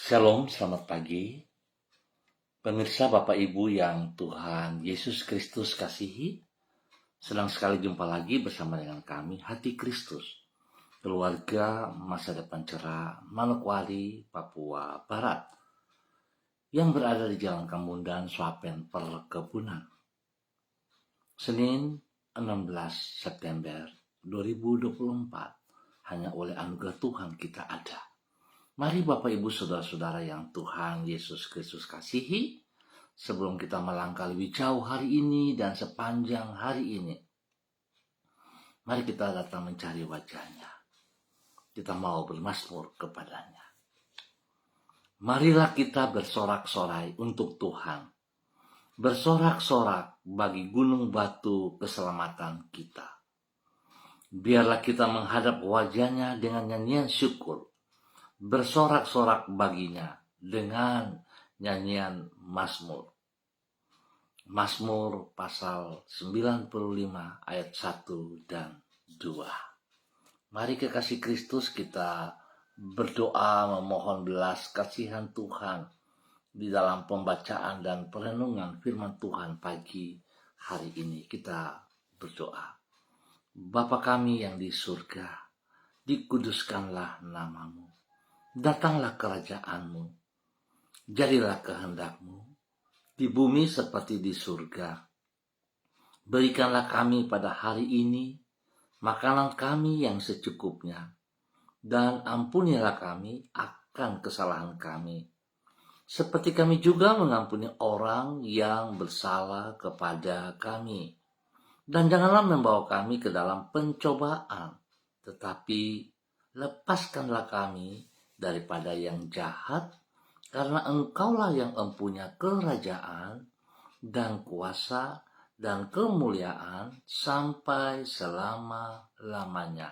Shalom, selamat pagi. Pemirsa Bapak Ibu yang Tuhan Yesus Kristus kasihi, senang sekali jumpa lagi bersama dengan kami, Hati Kristus, keluarga masa depan cerah, Manokwari, Papua Barat, yang berada di Jalan Kemundan, Swapen, Perkebunan. Senin 16 September 2024, hanya oleh anugerah Tuhan kita ada. Mari Bapak Ibu Saudara-saudara yang Tuhan Yesus Kristus kasihi, sebelum kita melangkah lebih jauh hari ini dan sepanjang hari ini, mari kita datang mencari wajah-Nya. Kita mau bermazmur kepadanya. Marilah kita bersorak-sorai untuk Tuhan. Bersorak-sorak bagi gunung batu keselamatan kita. Biarlah kita menghadap wajah-Nya dengan nyanyian syukur. Bersorak-sorak baginya dengan nyanyian Mazmur. Mazmur pasal 95 ayat 1 dan 2. Mari kekasih Kristus kita berdoa memohon belas kasihan Tuhan di dalam pembacaan dan perenungan firman Tuhan pagi hari ini. Kita berdoa. Bapa kami yang di surga, dikuduskanlah nama-Mu. Datanglah kerajaan-Mu, jadilah kehendak-Mu, di bumi seperti di surga. Berikanlah kami pada hari ini makanan kami yang secukupnya, dan ampunilah kami akan kesalahan kami, seperti kami juga mengampuni orang yang bersalah kepada kami. Dan janganlah membawa kami ke dalam pencobaan, tetapi lepaskanlah kami daripada yang jahat, karena Engkaulah yang mempunyai kerajaan dan kuasa dan kemuliaan sampai selama-lamanya.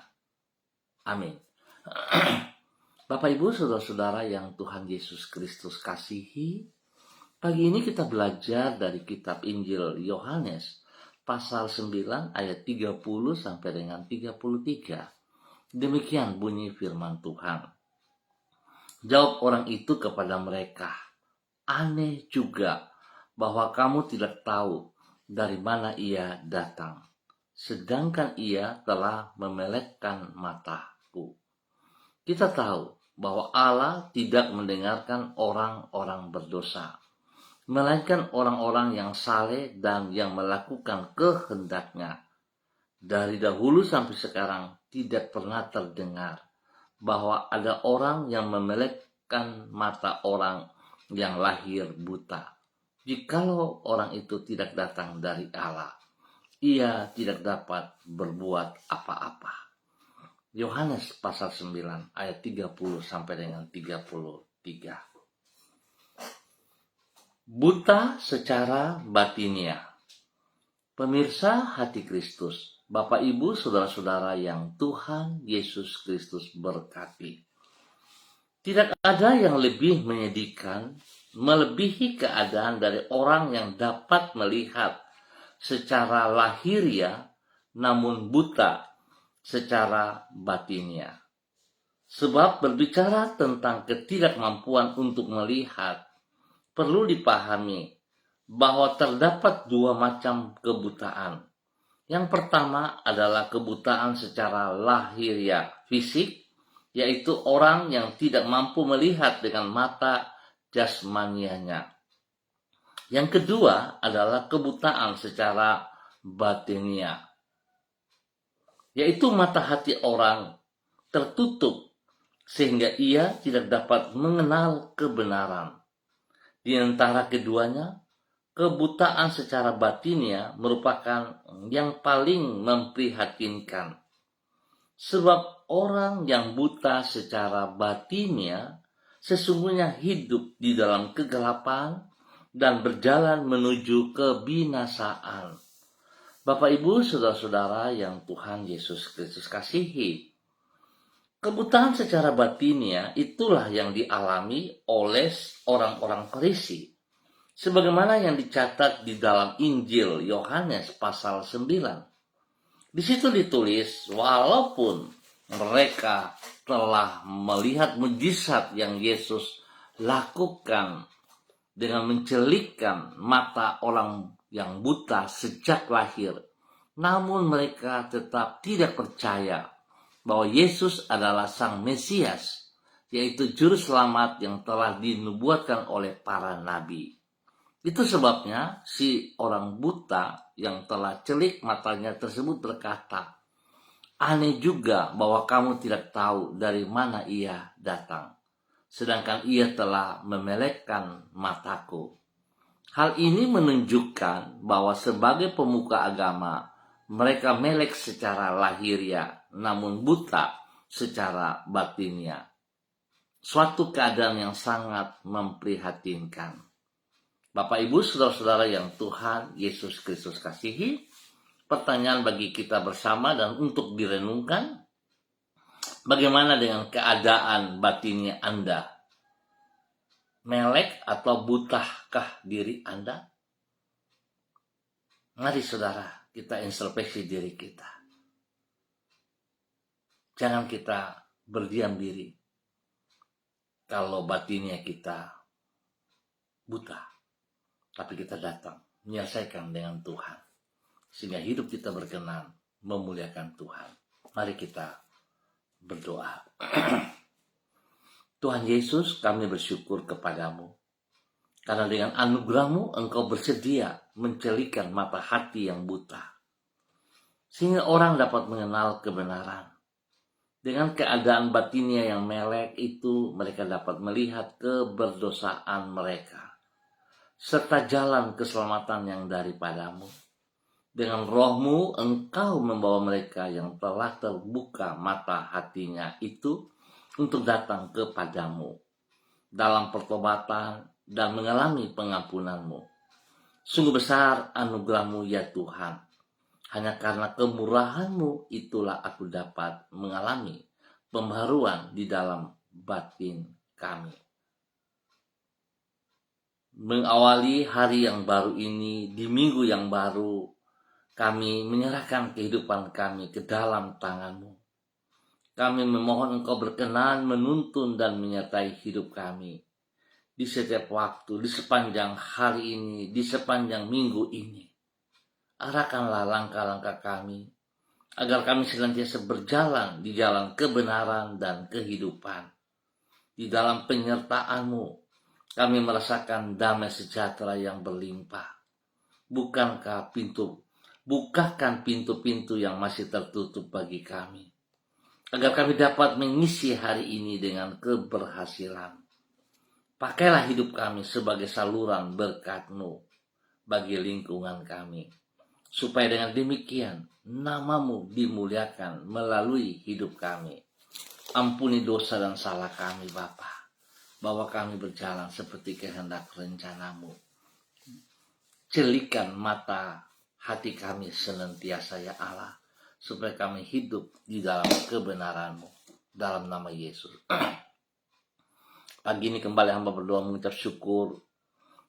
Amin. Bapak Ibu Saudara-saudara yang Tuhan Yesus Kristus kasihi, pagi ini kita belajar dari kitab Injil Yohanes pasal 9 ayat 30 sampai dengan 33. Demikian bunyi firman Tuhan. Jawab orang itu kepada mereka, aneh juga bahwa kamu tidak tahu dari mana ia datang, sedangkan ia telah memelekkan mataku. Kita tahu bahwa Allah tidak mendengarkan orang-orang berdosa, melainkan orang-orang yang saleh dan yang melakukan kehendak-Nya. Dari dahulu sampai sekarang tidak pernah terdengar bahwa ada orang yang memelekkan mata orang yang lahir buta. Jikalau orang itu tidak datang dari Allah, ia tidak dapat berbuat apa-apa. Yohanes pasal 9 ayat 30 sampai dengan 33. Buta secara batinia. Pemirsa Hati Kristus, Bapak Ibu Saudara-saudara yang Tuhan Yesus Kristus berkati. Tidak ada yang lebih menyedihkan melebihi keadaan dari orang yang dapat melihat secara lahiriah namun buta secara batinia. Sebab berbicara tentang ketidakmampuan untuk melihat, perlu dipahami bahwa terdapat dua macam kebutaan. Yang pertama adalah kebutaan secara lahiriah fisik, yaitu orang yang tidak mampu melihat dengan mata jasmanianya. Yang kedua adalah kebutaan secara batinia, yaitu mata hati orang tertutup sehingga ia tidak dapat mengenal kebenaran. Di antara keduanya, kebutaan secara batinia merupakan yang paling memprihatinkan. Sebab orang yang buta secara batinia sesungguhnya hidup di dalam kegelapan dan berjalan menuju kebinasaan. Bapak Ibu Saudara-saudara yang Tuhan Yesus Kristus kasihi, kebutaan secara batinia itulah yang dialami oleh orang-orang Farisi, sebagaimana yang dicatat di dalam Injil Yohanes pasal 9. Di situ ditulis, walaupun mereka telah melihat mujizat yang Yesus lakukan dengan mencelikkan mata orang yang buta sejak lahir. Namun mereka tetap tidak percaya bahwa Yesus adalah Sang Mesias, yaitu Juru Selamat yang telah dinubuatkan oleh para nabi. Itu sebabnya si orang buta yang telah celik matanya tersebut berkata, "Aneh juga bahwa kamu tidak tahu dari mana ia datang, sedangkan ia telah memelekkan mataku." Hal ini menunjukkan bahwa sebagai pemuka agama, mereka melek secara lahiriah, namun buta secara batinnya. Suatu keadaan yang sangat memprihatinkan. Bapak, Ibu, saudara-saudara yang Tuhan Yesus Kristus kasihi, pertanyaan bagi kita bersama dan untuk direnungkan, bagaimana dengan keadaan batinnya Anda? Melek atau butahkah diri Anda? Mari saudara, kita introspeksi diri kita. Jangan kita berdiam diri kalau batinnya kita buta, tapi kita datang menyelesaikan dengan Tuhan, sehingga hidup kita berkenan memuliakan Tuhan. Mari kita berdoa. Tuhan Yesus, kami bersyukur kepadamu, karena dengan anugerah-Mu Engkau bersedia mencelikan mata hati yang buta, sehingga orang dapat mengenal kebenaran. Dengan keadaan batinnya yang melek itu, mereka dapat melihat keberdosaan mereka, serta jalan keselamatan yang daripadamu. Dengan Roh-Mu, Engkau membawa mereka yang telah terbuka mata hatinya itu untuk datang kepadamu dalam pertobatan dan mengalami pengampunan-Mu. Sungguh besar anugerah-Mu ya Tuhan. Hanya karena kemurahan-Mu itulah aku dapat mengalami pembaharuan di dalam batin kami. Mengawali hari yang baru ini, di minggu yang baru, kami menyerahkan kehidupan kami ke dalam tangan-Mu. Kami memohon Engkau berkenan menuntun dan menyertai hidup kami di setiap waktu, di sepanjang hari ini, di sepanjang minggu ini. Arahkanlah langkah-langkah kami, agar kami senantiasa berjalan di jalan kebenaran dan kehidupan. Di dalam penyertaan-Mu, kami merasakan damai sejahtera yang berlimpah. Bukakan pintu-pintu yang masih tertutup bagi kami, agar kami dapat mengisi hari ini dengan keberhasilan. Pakailah hidup kami sebagai saluran berkat-Mu bagi lingkungan kami, supaya dengan demikian nama-Mu dimuliakan melalui hidup kami. Ampuni dosa dan salah kami Bapa, bahwa kami berjalan seperti kehendak rencana-Mu. Celikan mata hati kami senantiasa ya Allah, supaya kami hidup di dalam kebenaran-Mu, dalam nama Yesus. Pagi ini kembali hamba berdoa mengucap syukur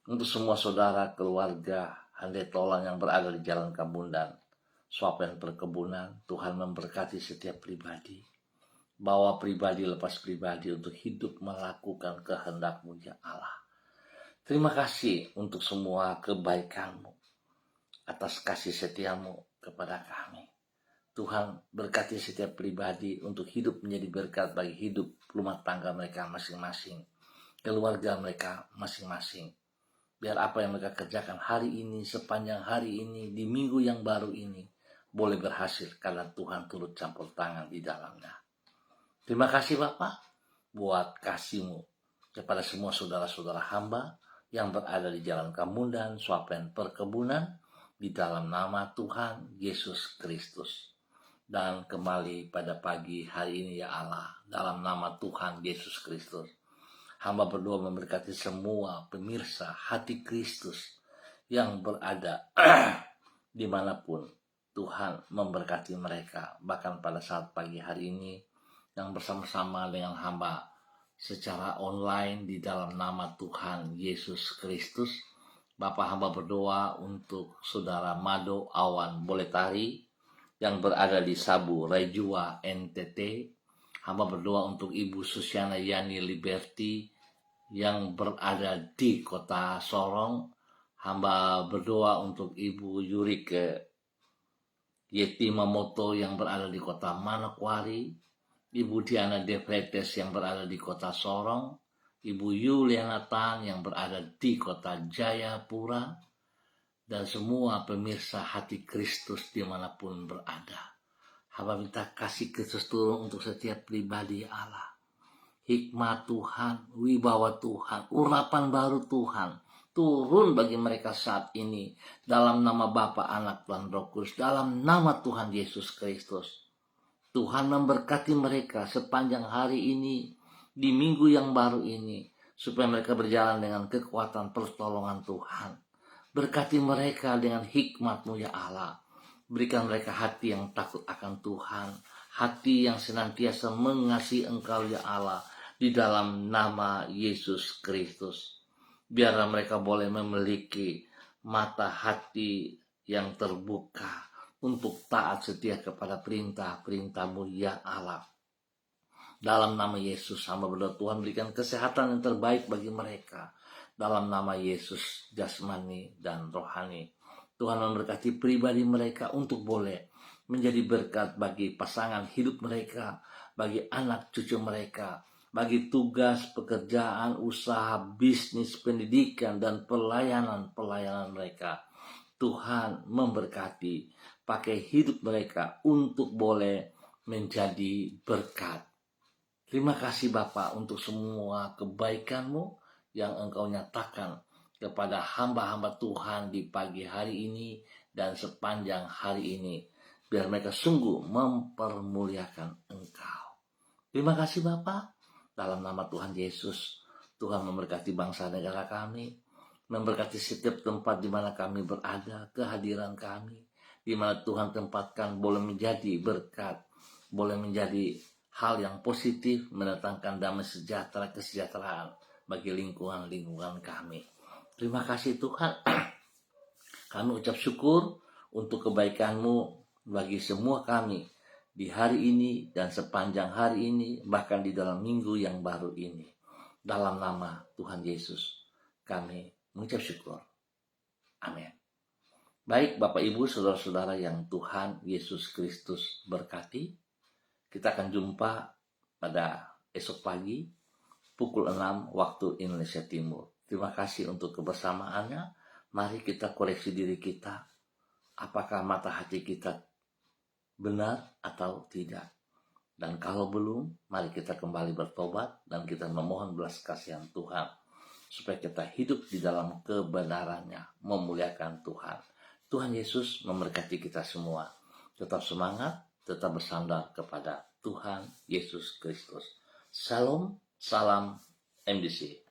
untuk semua saudara, keluarga, handai tolan yang berada di Jalan Kamundan, Swapen Perkebunan. Tuhan memberkati setiap pribadi, bawa pribadi lepas pribadi untuk hidup melakukan kehendak-Mu ya Allah. Terima kasih untuk semua kebaikan-Mu, atas kasih setia-Mu kepada kami. Tuhan berkati setiap pribadi untuk hidup menjadi berkat bagi hidup rumah tangga mereka masing-masing, keluarga mereka masing-masing. Biar apa yang mereka kerjakan hari ini, sepanjang hari ini, di minggu yang baru ini, boleh berhasil karena Tuhan turut campur tangan di dalamnya. Terima kasih Bapak buat kasih-Mu kepada semua saudara-saudara hamba yang berada di Jalan Kamundan, Swapen Perkebunan, di dalam nama Tuhan Yesus Kristus. Dan kembali pada pagi hari ini ya Allah, dalam nama Tuhan Yesus Kristus, hamba berdoa memberkati semua pemirsa hati Kristus yang berada dimanapun. Tuhan memberkati mereka, bahkan pada saat pagi hari ini yang bersama-sama dengan hamba secara online di dalam nama Tuhan Yesus Kristus. Bapak hamba berdoa untuk saudara Mado Awan Boletari yang berada di Sabu, Rejua, NTT. Hamba berdoa untuk Ibu Susiana Yani Liberty yang berada di kota Sorong. Hamba berdoa untuk Ibu Yurike Yetimamoto yang berada di kota Manokwari, Ibu Diana Devretes yang berada di kota Sorong, Ibu Yuliana Tan yang berada di kota Jayapura, dan semua pemirsa Hati Kristus dimanapun berada. Hamba minta kasih Kristus turun untuk setiap pribadi Allah. Hikmat Tuhan, wibawa Tuhan, urapan baru Tuhan turun bagi mereka saat ini dalam nama Bapa, Anak, dan Roh Kudus, dalam nama Tuhan Yesus Kristus. Tuhan memberkati mereka sepanjang hari ini, di minggu yang baru ini, supaya mereka berjalan dengan kekuatan pertolongan Tuhan. Berkati mereka dengan hikmat-Mu ya Allah. Berikan mereka hati yang takut akan Tuhan, hati yang senantiasa mengasihi Engkau ya Allah, di dalam nama Yesus Kristus. Biarlah mereka boleh memiliki mata hati yang terbuka untuk taat setia kepada perintah-perintah-Mu ya Allah. Dalam nama Yesus, hamba berdoa Tuhan berikan kesehatan yang terbaik bagi mereka. Dalam nama Yesus, jasmani dan rohani. Tuhan memberkati pribadi mereka untuk boleh menjadi berkat bagi pasangan hidup mereka, bagi anak cucu mereka, bagi tugas, pekerjaan, usaha, bisnis, pendidikan, dan pelayanan mereka. Tuhan memberkati, pakai hidup mereka untuk boleh menjadi berkat. Terima kasih Bapa untuk semua kebaikan-Mu yang Engkau nyatakan kepada hamba-hamba Tuhan di pagi hari ini dan sepanjang hari ini. Biar mereka sungguh mempermuliakan Engkau. Terima kasih Bapa. Dalam nama Tuhan Yesus, Tuhan memberkati bangsa negara kami, memberkati setiap tempat di mana kami berada, kehadiran kami, di mana Tuhan tempatkan boleh menjadi berkat, boleh menjadi hal yang positif, mendatangkan damai sejahtera, kesejahteraan bagi lingkungan kami. Terima kasih Tuhan. Kami ucap syukur untuk kebaikan-Mu bagi semua kami di hari ini dan sepanjang hari ini, bahkan di dalam minggu yang baru ini. Dalam nama Tuhan Yesus, kami mengucap syukur. Amin. Baik Bapak Ibu, Saudara-saudara yang Tuhan Yesus Kristus berkati, kita akan jumpa pada esok pagi, pukul 6 waktu Indonesia Timur. Terima kasih untuk kebersamaannya. Mari kita koreksi diri kita. Apakah mata hati kita benar atau tidak? Dan kalau belum, mari kita kembali bertobat dan kita memohon belas kasihan Tuhan supaya kita hidup di dalam kebenarannya, memuliakan Tuhan. Tuhan Yesus memberkati kita semua. Tetap semangat, tetap bersandar kepada Tuhan Yesus Kristus. Salam, salam MDC.